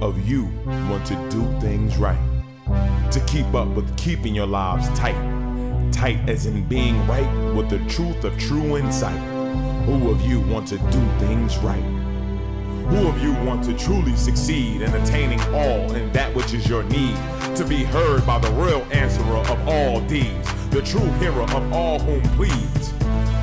of you want to do things right? To keep up with keeping your lives tight. Tight as in being right with the truth of true insight. Who of you want to do things right? Who of you want to truly succeed in attaining all in that which is your need? To be heard by the real answerer of all deeds, the true hero of all whom pleads.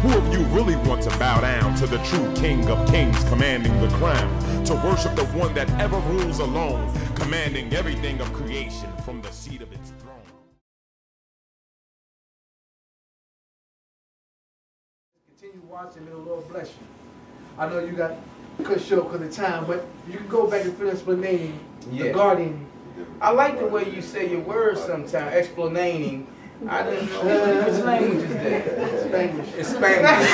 Who of you really want to bow down to the true King of Kings commanding the crown? To worship the one that ever rules alone, commanding everything of creation from the seat of its throne. Continue watching, may the Lord bless you. I know you got cut short because of time, but you can go back and finish explaining the guardian. I like the way you say your words sometimes, explaining. I didn't know which language is that? Spanish. It's Spanish.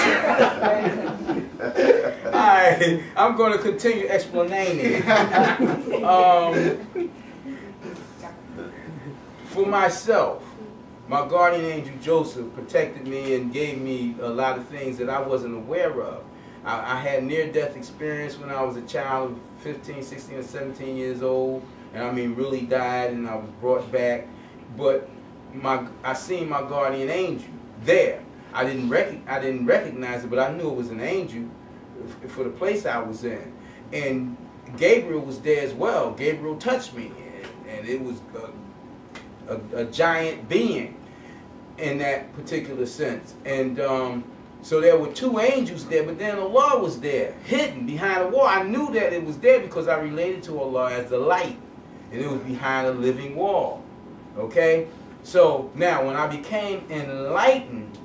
All right, I'm going to continue explaining. For myself, my guardian angel Joseph protected me and gave me a lot of things that I wasn't aware of. I had near-death experience when I was a child of 15, 16, or 17 years old, and I mean really died, and I was brought back. But I seen my guardian angel there. I didn't recognize it, but I knew it was an angel for the place I was in. And Gabriel was there as well. Gabriel touched me, and it was a giant being in that particular sense. And so there were two angels there, but then Allah was there, hidden behind a wall. I knew that it was there because I related to Allah as the light, and it was behind a living wall. Okay? So now when I became enlightened,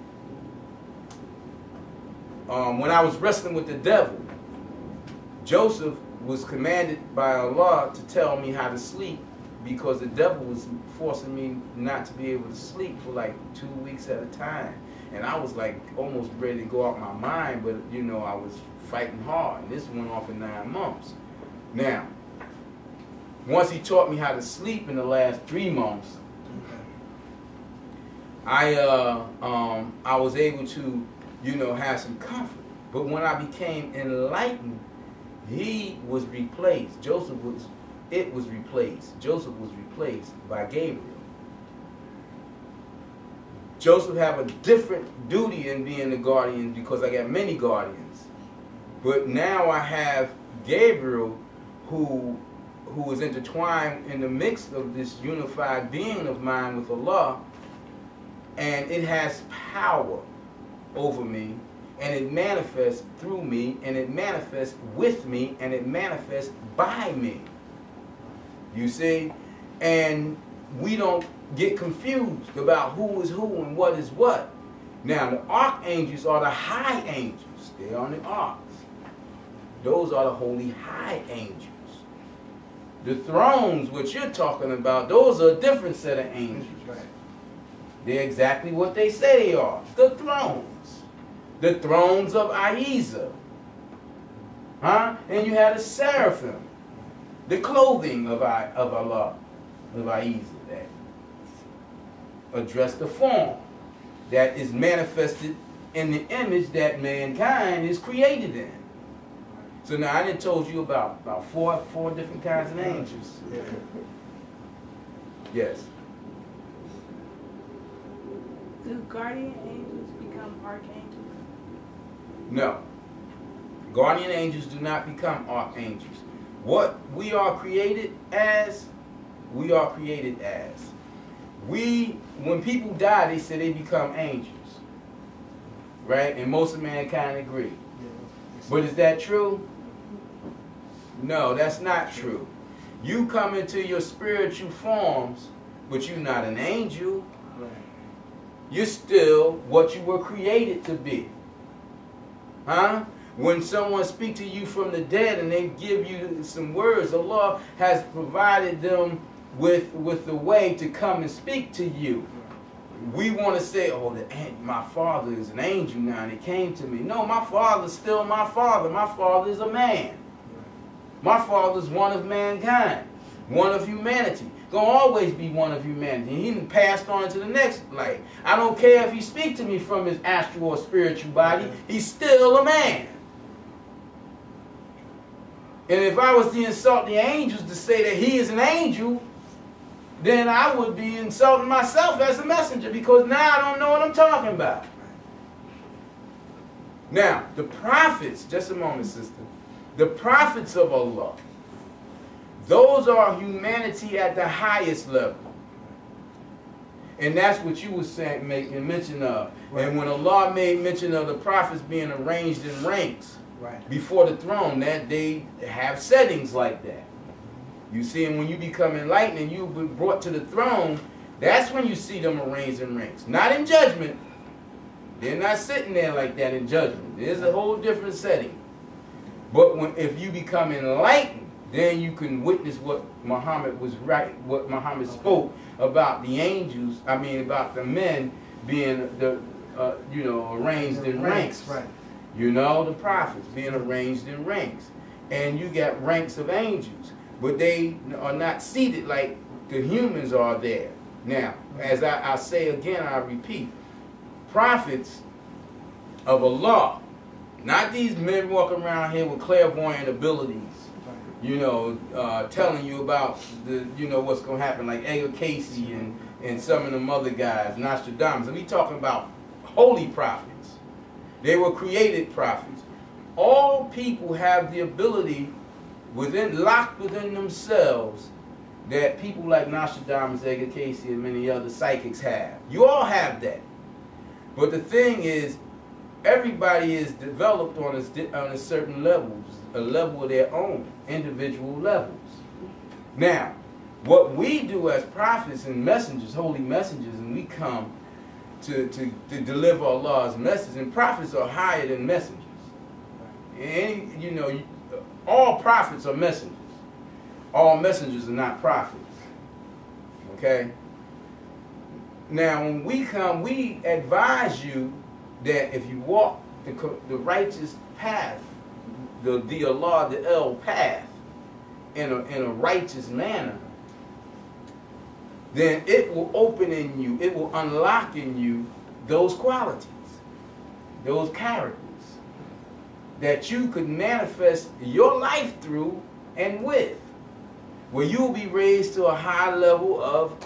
when I was wrestling with the devil, Joseph was commanded by Allah to tell me how to sleep because the devil was forcing me not to be able to sleep for like 2 weeks at a time. And I was like almost ready to go out my mind, but you know, I was fighting hard. And this went on for 9 months. Now, once he taught me how to sleep in the last 3 months, I was able to, you know, have some comfort. But when I became enlightened, he was replaced. Joseph was replaced by Gabriel. Joseph have a different duty in being the guardian because I got many guardians. But now I have Gabriel who is intertwined in the mix of this unified being of mine with Allah, and it has power over me, and it manifests through me, and it manifests with me, and it manifests by me. You see? And we don't get confused about who is who and what is what. Now, the archangels are the high angels. They're on the arcs. Those are the holy high angels. The thrones, which you're talking about, those are a different set of angels. They're exactly what they say they are. The thrones. The thrones of A.H.A.D. Huh? And you had a seraphim. The clothing of Allah, of A.H.A.D. that address the form that is manifested in the image that mankind is created in. So now I done told you about four different kinds of angels. Yes. Do guardian angels become archangels? No. Guardian angels do not become archangels. What we are created as, we are created as. When people die, they say they become angels. Right? And most of mankind agree. But is that true? No, that's not true. You come into your spiritual forms, but you're not an angel. You're still what you were created to be. Huh? When someone speaks to you from the dead and they give you some words, Allah has provided them with the way to come and speak to you. We want to say, oh, my father is an angel now and he came to me. No, my father's still my father. My father is a man. My father is one of mankind, one of humanity. Gonna always be one of humanity. He done passed on to the next life. I don't care if he speak to me from his astral or spiritual body. He's still a man. And if I was to insult the angels to say that he is an angel, then I would be insulting myself as a messenger, because now I don't know what I'm talking about. Now, the prophets, just a moment, sister. The prophets of Allah, those are humanity at the highest level. And that's what you were saying, making mention of. Right. And when Allah made mention of the prophets being arranged in ranks before the throne, that they have settings like that. You see, and when you become enlightened and you've been brought to the throne, that's when you see them arranged in ranks. Not in judgment. They're not sitting there like that in judgment. There's a whole different setting. But if you become enlightened, then you can witness what Muhammad was right, what Muhammad spoke about the angels, about the men being arranged in ranks. Right. The prophets being arranged in ranks. And you got ranks of angels, but they are not seated like the humans are there. Now, as I say again, I repeat, prophets of Allah, not these men walking around here with clairvoyant abilities, telling you about what's going to happen, like A.H.A.D and some of them other guys, Nostradamus. And we talking about holy prophets. They were created prophets. All people have the ability locked within themselves that people like Nostradamus, A.H.A.D and many other psychics have. You all have that. But the thing is, everybody is developed on a certain level, a level of their own, individual levels. Now, what we do as prophets and messengers, holy messengers, and we come to deliver Allah's message, and prophets are higher than messengers. And, all prophets are messengers. All messengers are not prophets. Okay? Now, when we come, we advise you that if you walk the righteous path, the Allah, the El path, in a righteous manner, then it will open in you, it will unlock in you those qualities, those characters that you could manifest your life through and with, where you will be raised to a high level of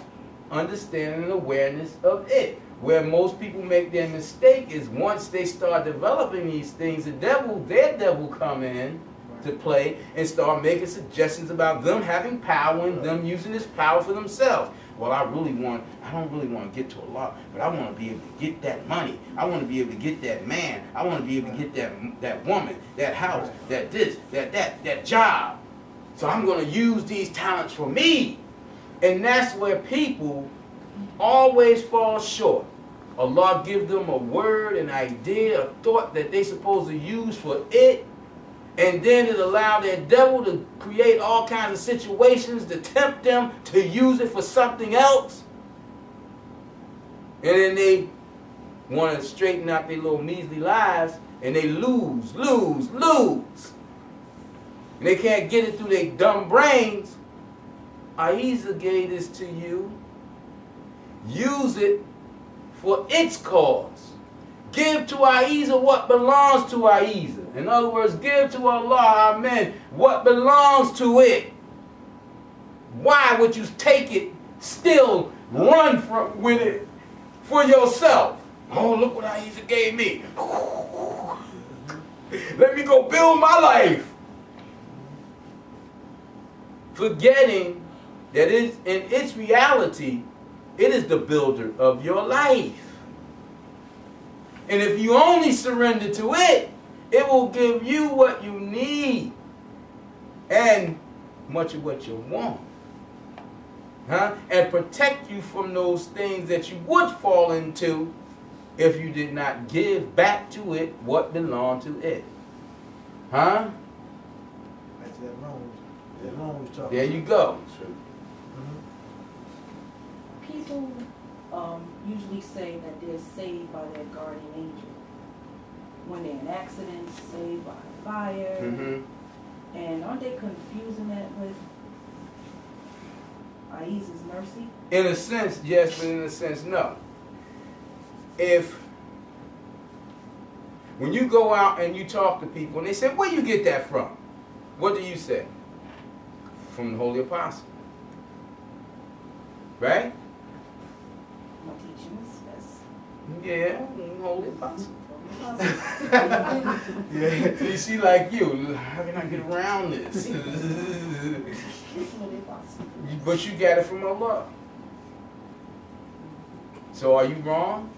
understanding and awareness of it. Where most people make their mistake is once they start developing these things, their devil come in to play and start making suggestions about them having power and them using this power for themselves. Well, I don't really want to get to Allah, but I want to be able to get that money. I want to be able to get that man. I want to be able to get that woman, that house, that this, that job. So I'm going to use these talents for me. And that's where people always fall short. Allah give them a word, an idea, a thought that they're supposed to use for it, and then it allow their devil to create all kinds of situations to tempt them to use it for something else. And then they want to straighten out their little measly lives, and they lose. And they can't get it through their dumb brains. A.H.A.D gave this to you. Use it for its cause. Give to A.H.A.D what belongs to A.H.A.D. In other words, give to Allah, amen, what belongs to it. Why would you take it, still run with it for yourself? Oh, look what A.H.A.D gave me. Let me go build my life. Forgetting that in its reality, it is the builder of your life. And if you only surrender to it, it will give you what you need and much of what you want. And protect you from those things that you would fall into if you did not give back to it what belonged to it. That's that loan was talking. There you go. People usually say that they're saved by their guardian angel. When they're in accidents, saved by fire. And aren't they confusing that with A.H.A.D's mercy? In a sense, yes, but in a sense, no. When you go out and you talk to people and they say, where you get that from? What do you say? From the Holy Apostle. Right? My teachings, yes. Yeah, Holy Apostle. Yeah. See, she like you. How can I get around this? But you got it from Allah. So are you wrong?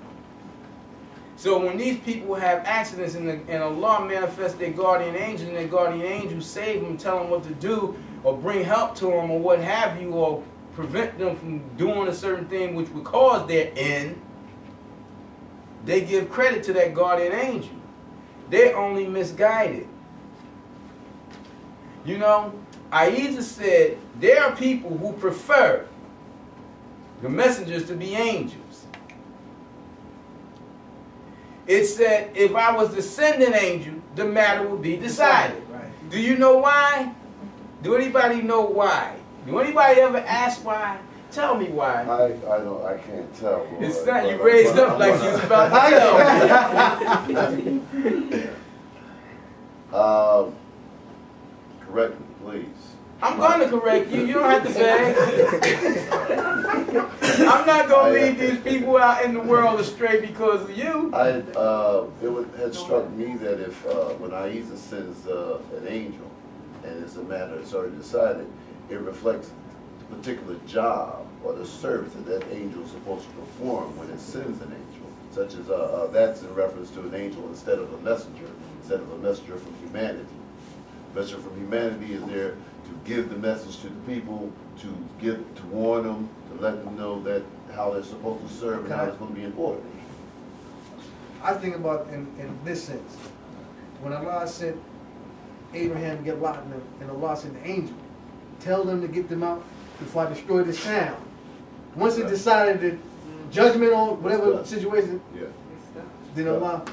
So when these people have accidents and Allah manifests their guardian angel, and their guardian angel save them, tell them what to do, or bring help to them, or what have you, or prevent them from doing a certain thing which would cause their end, they give credit to that guardian angel. They're only misguided. You know, A.H.A.D said there are people who prefer the messengers to be angels. It said if I was to send an angel, the matter would be decided. Right. Do you know why? Do anybody know why? Do anybody ever ask why? Tell me why. I can't tell. Lord. It's not you raised up like you was about to tell. Correct me, please. I'm going to correct you. You don't have to beg. I'm not going to lead these people out in the world astray because of you. Had struck me that if when A.H.A.D sends an angel, and it's a matter that's already decided, it reflects the particular job or the service that that angel is supposed to perform when it sends an angel. Such as that's in reference to an angel instead of a messenger from humanity. A messenger from humanity is there to give the message to the people, to warn them, to let them know that how they're supposed to serve and how it's going to be important. I think about in this sense, when Allah sent Abraham to get Lot and Allah sent the angel, tell them to get them out before I destroy this town. Once it decided that judgment on whatever situation, yeah, then Allah.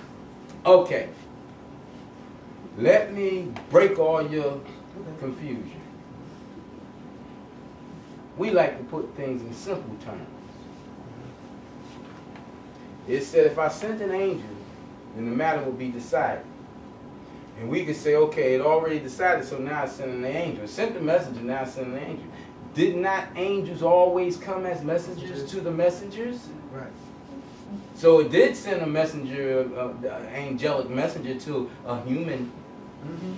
Okay. Let me break all your confusion. We like to put things in simple terms. It said if I sent an angel, then the matter will be decided. And we could say, okay, it already decided, so now it's sending the angel. It sent the messenger, now it's sending the angel. Did not angels always come as messengers to the messengers? Right. So it did send a messenger, angelic messenger to a human. Mm-hmm.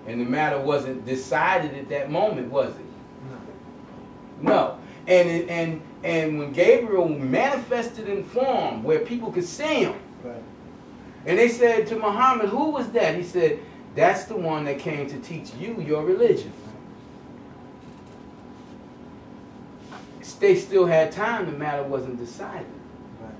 And the matter wasn't decided at that moment, was it? No. And when Gabriel manifested in form where people could see him, right. And they said to Muhammad, who was that? He said, that's the one that came to teach you your religion. They still had time, the matter wasn't decided. Right.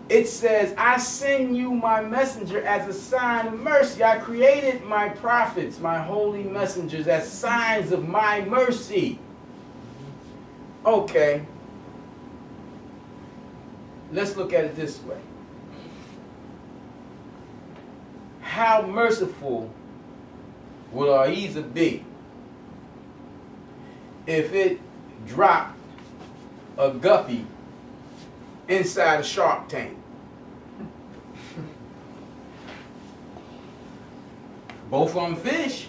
It says, I send you my messenger as a sign of mercy. I created my prophets, my holy messengers, as signs of my mercy. Okay. Let's look at it this way. How merciful would A.H.A.D be if it dropped a guppy inside a shark tank? Both of them fish.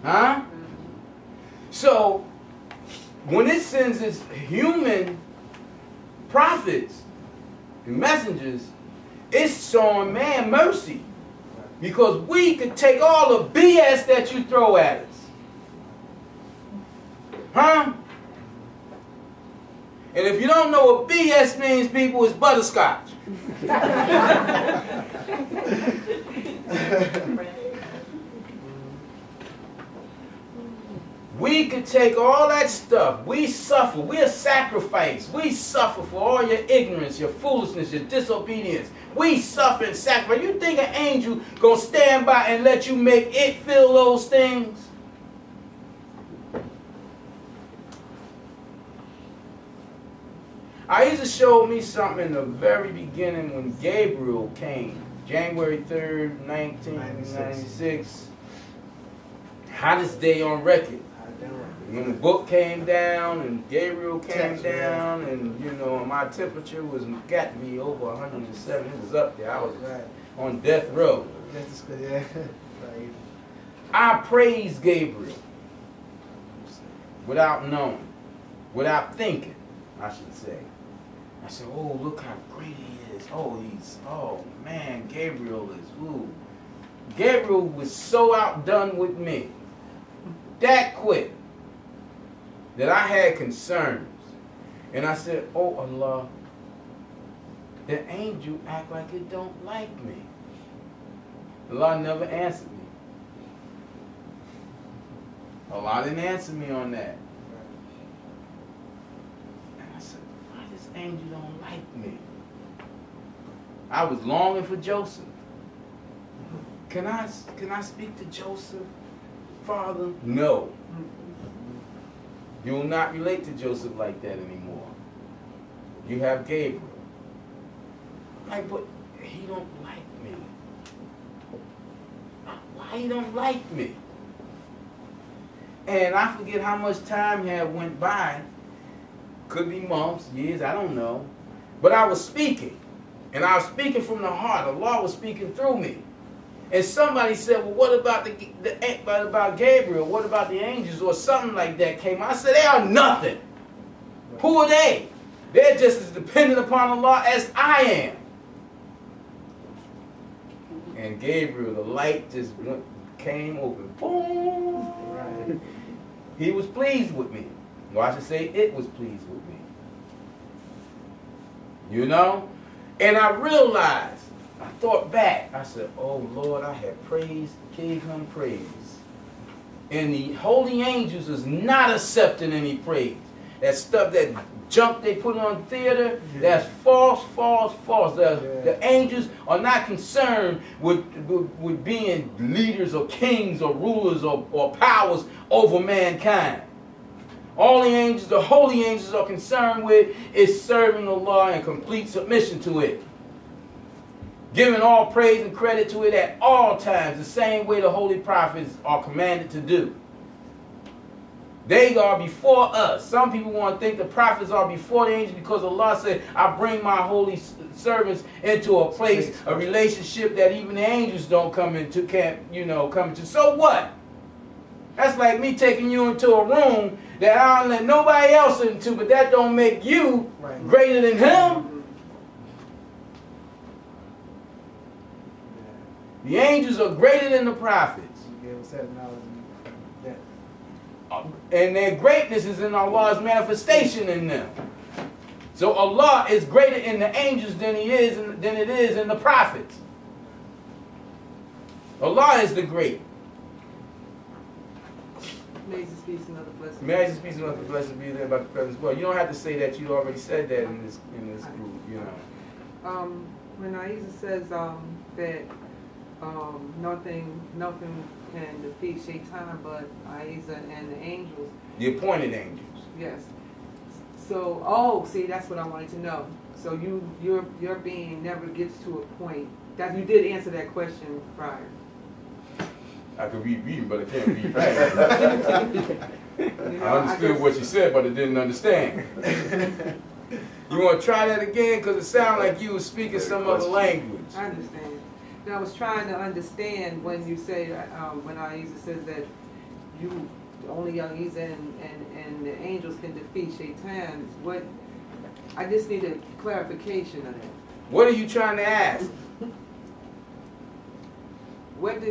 Huh? So, when it sends its human prophets and messengers, it's showing man mercy. Because we could take all the BS that you throw at us. Huh? And if you don't know what BS means, people, it's butterscotch. We could take all that stuff. We suffer. We're sacrificed. We suffer for all your ignorance, your foolishness, your disobedience. We suffer and sacrifice. You think an angel gonna stand by and let you make it feel those things? A.H.A.D showed me something in the very beginning when Gabriel came, January 3rd, 1996. Hottest day on record. when the book came down and Gabriel came Text, down, and you know my temperature was got to be over 107. It was up there. I was on death row. That's good, yeah. Right. I praised Gabriel without knowing, without thinking, I should say. I said, oh, look how great he is. Oh man, Gabriel is, ooh. Gabriel was so outdone with me, that quick, that I had concerns. And I said, oh Allah, the angel act like it don't like me. Allah never answered me. Allah didn't answer me on that. And I said, why this angel don't like me? I was longing for Joseph. Can I speak to Joseph, Father? No. You will not relate to Joseph like that anymore. You have Gabriel. Like, but he don't like me. Why he don't like me? And I forget how much time had went by. Could be months, years, I don't know. But I was speaking. And I was speaking from the heart. Allah was speaking through me. And somebody said, well, what about about Gabriel? What about the angels? Or something like that came. I said, they are nothing. Who are they? They're just as dependent upon Allah as I am. And Gabriel, the light just came open. Boom. Right. He was pleased with me. Well, I should say it was pleased with me. You know? And I realized, I thought back. I said, oh, Lord, I had gave him praise. And the holy angels is not accepting any praise. That stuff, that junk they put on theater, that's false, false, false. The angels are not concerned with being leaders or kings or rulers or powers over mankind. All the angels, the holy angels, are concerned with is serving Allah in complete submission to it. Giving all praise and credit to it at all times, the same way the holy prophets are commanded to do. They are before us. Some people want to think the prophets are before the angels because Allah said, I bring my holy servants into a place, a relationship that even the angels don't come into, can't, come into. So what? That's like me taking you into a room that I don't let nobody else into, but that don't make you greater than him. The angels are greater than the prophets. And their greatness is in Allah's manifestation in them. So Allah is greater in the angels than it is in the prophets. Allah is the great. May his peace and other blessings. May his peace and other blessings be there about the presence. Well, you don't have to say that. You already said that in this group, When A.H.A.D says that nothing can defeat Shaitan but A.H.A.D and the angels. The appointed angels. Yes. So, see, that's what I wanted to know. So your being never gets to a point that you did answer that question prior. I could read, but I can't read back. I understood what you said, but I didn't understand. You want to try that again? Because it sounded like you were speaking some other language. I understand. Now, I was trying to understand when you say, when A.H.A.D says that you, only A.H.A.D and the angels can defeat Shaitan. I just need a clarification of that. What are you trying to ask? When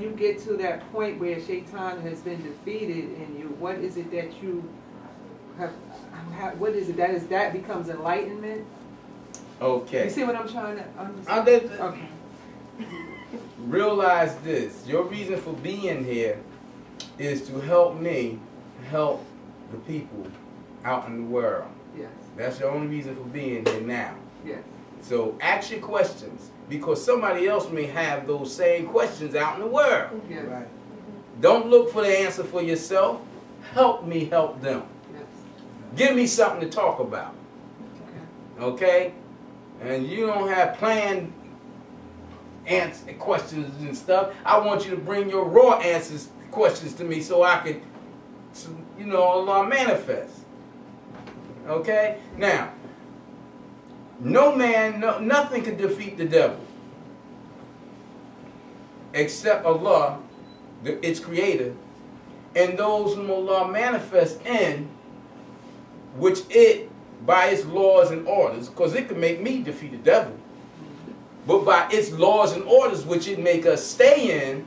you get to that point where Shaitan has been defeated in you, what is it that you have? What is it that becomes enlightenment? Okay. You see what I'm trying to understand? Okay. Realize this. Your reason for being here is to help me help the people out in the world. Yes. That's your only reason for being here now. Yes. So ask your questions, because somebody else may have those same questions out in the world. Yes. Right. Don't look for the answer for yourself. Help me help them. Yes. Give me something to talk about. Okay? And you don't have planned questions and stuff. I want you to bring your raw questions to me so I could you know, Allah manifest. Okay? Now, nothing can defeat the devil except Allah, its creator, and those whom Allah manifests in, which it, by its laws and orders, because it can make me defeat the devil, but by its laws and orders, which it make us stay in,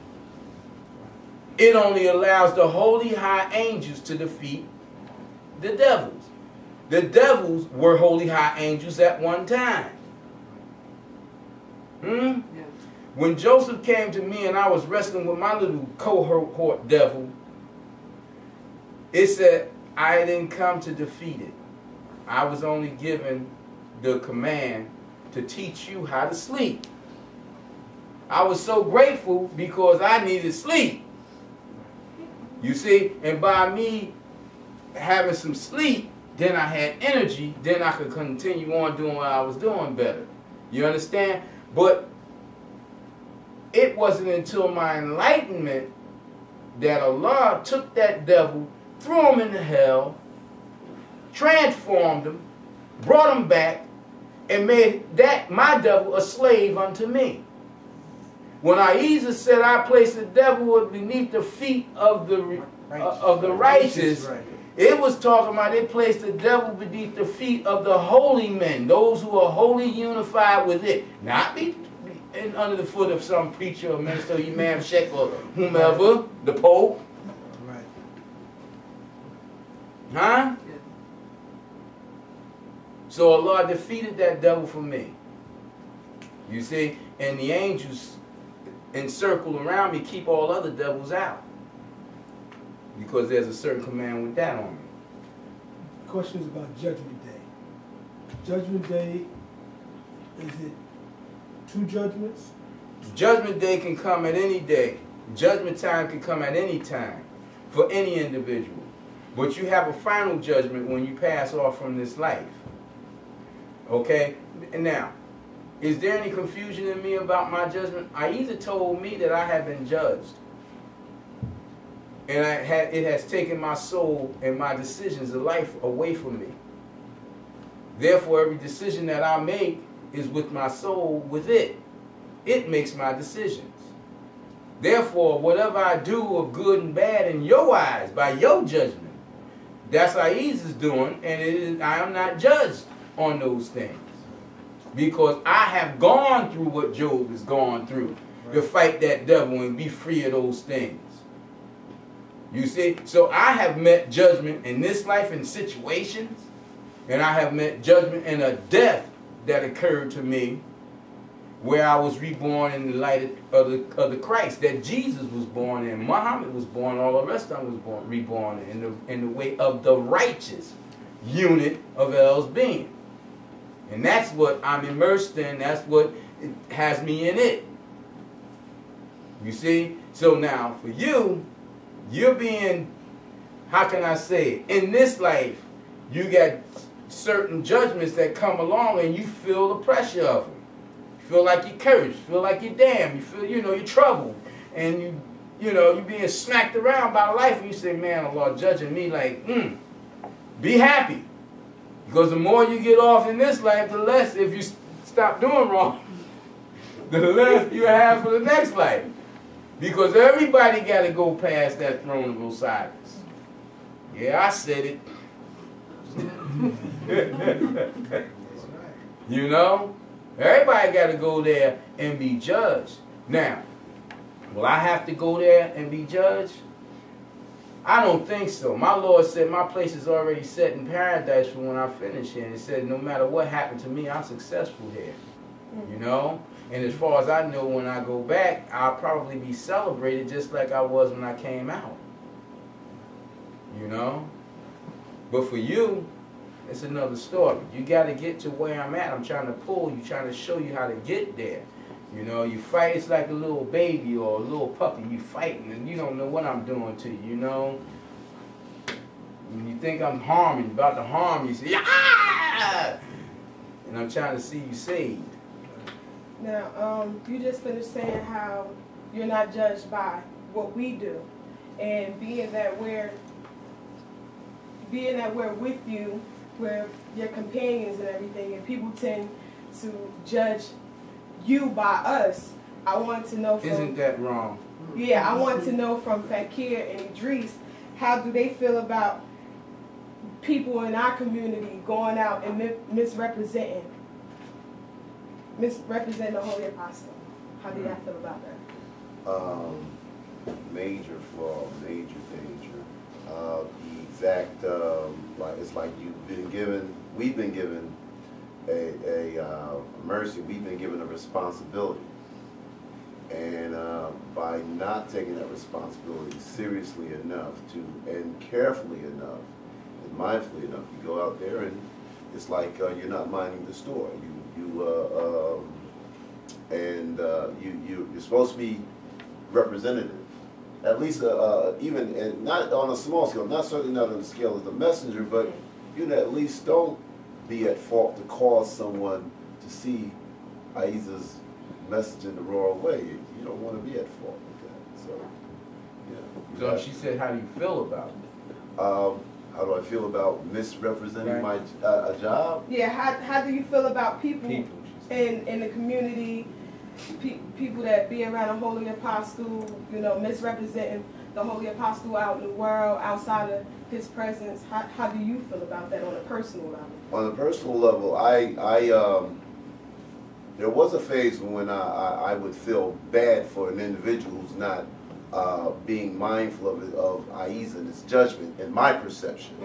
it only allows the holy high angels to defeat the devils. The devils were holy high angels at one time. Yeah. When Joseph came to me and I was wrestling with my little cohort devil, it said, I didn't come to defeat it. I was only given the command to teach you how to sleep. I was so grateful because I needed sleep. You see, and by me having some sleep, then I had energy, then I could continue on doing what I was doing better. You understand? But it wasn't until my enlightenment that Allah took that devil, threw him into hell, transformed him, brought him back, and made that my devil a slave unto me. When A.H.A.D said, I placed the devil beneath the feet of the righteous, it was talking about they placed the devil beneath the feet of the holy men, those who are wholly unified with it. Not be under the foot of some preacher or minister, imam, sheikh, or whomever, the pope. Right. Huh? So Allah defeated that devil for me. You see? And the angels encircle around me, keep all other devils out. Because there's a certain command with that on me. Question is about Judgment Day. Judgment Day, is it 2 judgments? Judgment Day can come at any day. Judgment time can come at any time for any individual. But you have a final judgment when you pass off from this life. Okay? And now, is there any confusion in me about my judgment? A.H.A.D told me that I have been judged. And it has taken my soul and my decisions of life away from me. Therefore, every decision that I make is with my soul with it. It makes my decisions. Therefore, whatever I do of good and bad in your eyes, by your judgment, that's A.H.A.D's doing, and I am not judged on those things. Because I have gone through what Job has gone through to fight that devil and be free of those things. You see? So I have met judgment in this life in situations, and I have met judgment in a death that occurred to me where I was reborn in the light of the Christ that Jesus was born in, Muhammad was born, all the rest of them was reborn in the way of the righteous unit of L's being. And that's what I'm immersed in, that's what has me in it. You see? So now, for you, you're being, how can I say it? In this life, you got certain judgments that come along and you feel the pressure of them. You feel like you're cursed, you feel like you're damned, you feel, you're troubled. And you're being smacked around by life and you say, man, Allah judging me like, be happy. Because the more you get off in this life, the less, if you stop doing wrong, the less you have for the next life. Because everybody got to go past that throne of Osiris. Yeah, I said it. You know? Everybody got to go there and be judged. Now, will I have to go there and be judged? I don't think so. My Lord said my place is already set in paradise for when I finish here. And He said no matter what happened to me, I'm successful here. You know? And as far as I know, when I go back, I'll probably be celebrated just like I was when I came out. You know? But for you, it's another story. You got to get to where I'm at. I'm trying to pull you, trying to show you how to get there. You know, you fight, it's like a little baby or a little puppy. You fighting and you don't know what I'm doing to you, you know? When you think I'm about to harm you, you say, ah! And I'm trying to see you saved. Now, you just finished saying how you're not judged by what we do. And being that we're being that we're with you, we're your companions and everything, and people tend to judge you by us, I want to know from... Isn't that wrong? Yeah, I want to know from Fakir and Idris, how do they feel about people in our community going out and misrepresenting the Holy Apostle? How do y'all feel about that? Major flaw, major danger. The exact, it's like we've been given a mercy, we've been given a responsibility. And by not taking that responsibility seriously enough and carefully enough and mindfully enough, you go out there and it's like you're not minding the store. You're supposed to be representative, at least even, and not on a small scale, certainly not on the scale of the messenger, but you know, at least don't be at fault to cause someone to see A.H.A.D's message in the wrong way. You don't want to be at fault with that. So, yeah. So she said, how do you feel about it? How do I feel about misrepresenting my a job? Yeah, how do you feel about people in the community, people that be around the Holy Apostle, you know, misrepresenting the Holy Apostle out in the world, outside of his presence? How do you feel about that on a personal level? On a personal level, there was a phase when I would feel bad for an individual who's not being mindful of A.H.A.D and his judgment in my perception.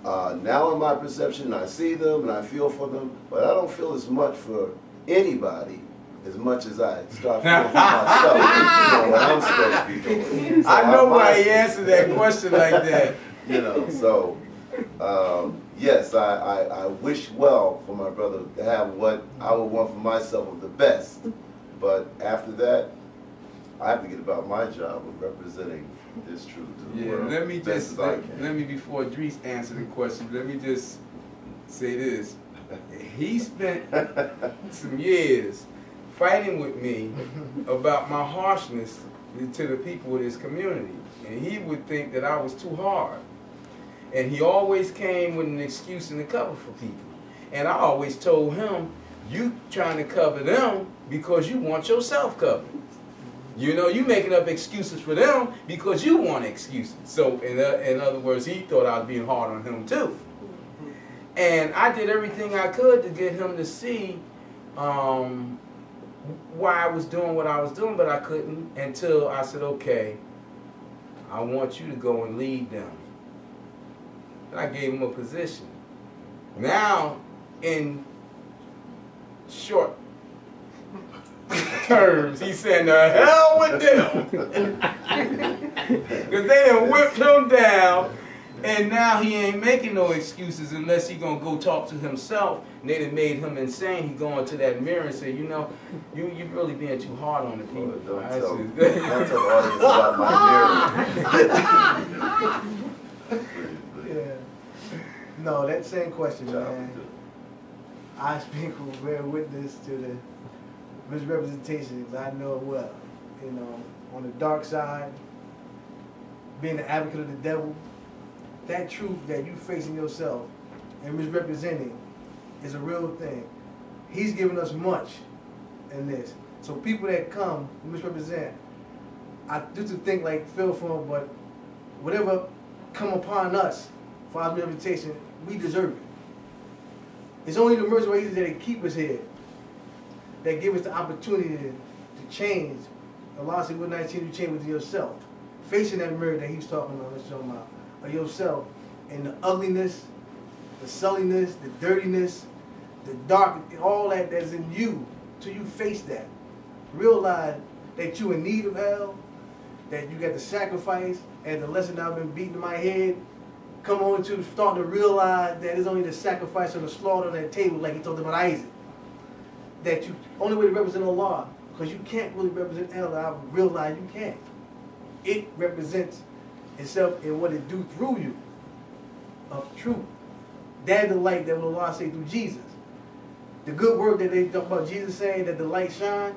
Now in my perception, I see them and I feel for them, but I don't feel as much for anybody as much as I start feeling for myself. You know what I'm supposed to be doing. So I know why he answered that question like that. You know, so yes, I wish well for my brother to have what I would want for myself of the best. But after that, I have to get about my job of representing this truth to the world. Let me before Idris answer the question, let me just say this. He spent some years fighting with me about my harshness to the people in his community. And he would think that I was too hard. And he always came with an excuse and a cover for people. And I always told him, you trying to cover them because you want yourself covered. You know, you making up excuses for them because you want excuses. So, in other words, he thought I was being hard on him too. And I did everything I could to get him to see why I was doing what I was doing, but I couldn't until I said, okay, I want you to go and lead them. And I gave him a position. Now, in short terms, he said, the hell with them. Because they done whipped him down, and now he ain't making no excuses unless he gonna go talk to himself. And they done made him insane. He going to that mirror and say, you know, you're really being too hard on the people. Don't tell the audience about my mirror. Yeah. No, that same question, man. I speak with bear witness to the misrepresentations. I know it well. You know, on the dark side, being the advocate of the devil, that truth that you facing yourself and misrepresenting is a real thing. He's given us much in this. So people that come and misrepresent, I do to think like feel for them, but whatever come upon us for our misrepresentation, we deserve it. It's only the mercy ways that keep us here, that give us the opportunity to change. Allah said, "What not change? You change within yourself." Facing that mirror that He's talking about, of yourself, and the ugliness, the sulliness, the dirtiness, the dark, all that's in you, till you face that. Realize that you in need of hell, that you got to sacrifice, and the lesson that I've been beating in my head, come on to start to realize that it's only the sacrifice and the slaughter on that table, like He talked about Isaac. That you only way to represent Allah, because you can't really represent Allah. I realize you can't. It represents itself in what it do through you, of truth. That's the light that will Allah say through Jesus. The good work that they talk about Jesus saying that the light shine,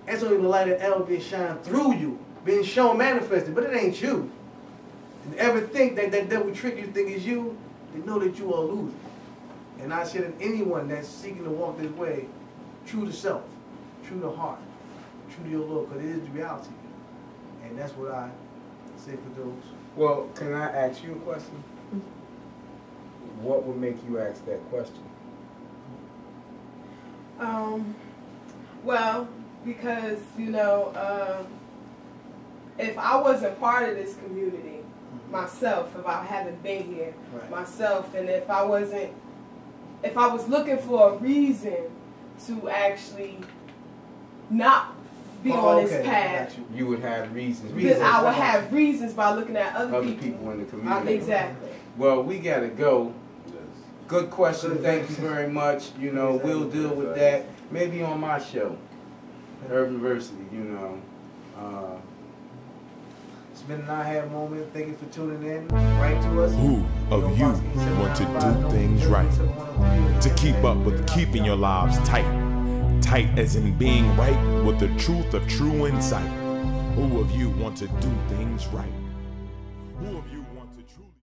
that's only the light of El being shine through you, being shown, manifested, but it ain't you. And ever think that that devil trick you think is you, then know that you are losing. And I say that anyone that's seeking to walk this way, true to self, true to heart, true to your Lord, because it is the reality. And that's what I say for those. Well, can I ask you a question? What would make you ask that question? Well, because, you know, if I wasn't part of this community myself, if I hadn't been here myself, and if I was looking for a reason to actually not be on this path, you would have reasons. Because I would have reasons by looking at other people in the community. Exactly. Well, we gotta go. Good question. Thank you very much. You know, we'll deal with that maybe on my show, Urbanversity. You know. It's been an A.H.A.D moment. Thank you for tuning in. Write to us. Who of you want to do things right? To keep up with keeping your lives tight. Tight as in being right with the truth of true insight. Who of you want to do things right? Who of you